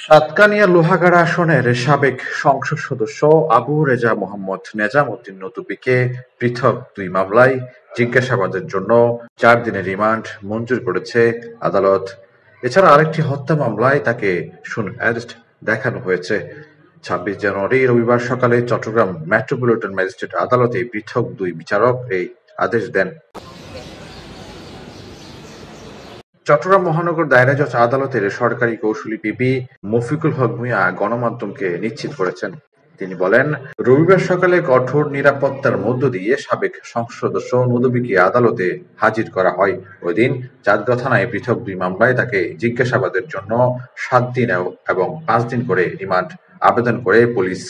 সাতকানিয়া লোহাগাড়া আসনের সাবেক সংসদ সদস্য আবু রেজা মোহাম্মদ নেজামউদ্দিন নতুবিকে পৃথক দুই মামলায় জিজ্ঞাসাবাদের জন্য ৪ দিনের রিমান্ড মঞ্জুর করেছে আদালত। এছাড়া আরেকটি হত্যা মামলায় তাকে শুনানি দেখানো হয়েছে। ২৬ জানুয়ারি রবিবার সকালে চট্টগ্রাম মেট্রোপলিটন ম্যাজিস্ট্রেট আদালতে পৃথক দুই বিচারক এই আদেশ দেন। চট্টগ্রাম মহানগর দায়রা জজ আদালতের সরকারি কৌঁসুলি পিপি মফিকুল হক ভূঁইয়া গণমাধ্যমকে নিশ্চিত করেছেন। তিনি বলেন, রবিবার সকালে কঠোর নিরাপত্তার মধ্য দিয়ে সাবেক সংসদ সদস্য নদবিকে আদালতে হাজির করা হয়। ওই দিন চাঁদগাঁ থানায় পৃথক দুই মামলায় তাকে জিজ্ঞাসাবাদের জন্য ৭ দিন এবং ৫ দিন করে রিমান্ড আবেদন করে পুলিশ।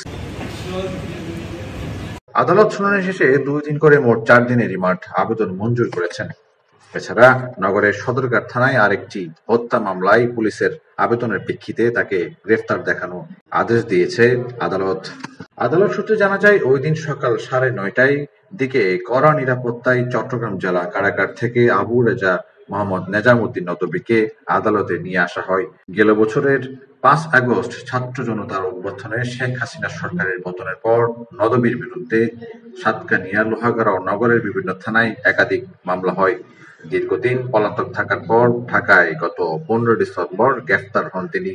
আদালত শুনানি শেষে ২ দিন করে মোট ৪ দিনের রিমান্ড আবেদন মঞ্জুর করেছেন। এছাড়া নগরের সদরঘাট থানায় আরেকটি হত্যা মামলায় পুলিশের আবেদনের প্রেক্ষিতে তাকে গ্রেফতার দেখানোর আদেশ দিয়েছে আদালত। আদালত সূত্রে জানা যায়, ওই দিন সকাল ৯:৩০টার দিকে কড়া নিরাপত্তায় চট্টগ্রাম জেলা কারাগার থেকে আবু রেজা মোহাম্মদ নেজামউদ্দিন নতুবিকে আদালতে নিয়ে আসা হয়। গেল বছরের ৫ আগস্ট ছাত্র জনতার অভ্যুত্থানে শেখ হাসিনা সরকারের পতনের পর নদবির বিরুদ্ধে সাতকানিয়া, লোহাগাড়া ও নগরের বিভিন্ন থানায় একাধিক মামলা হয়। দীর্ঘদিন পলাতক থাকার পর ঢাকায় গত ১৫ ডিসেম্বর গ্রেফতার হন তিনি।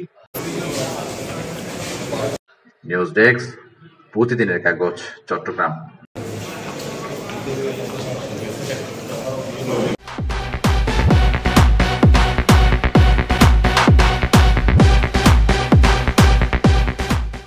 নিউজ ডেস্ক, প্রতিদিনের কাগজ, চট্টগ্রাম।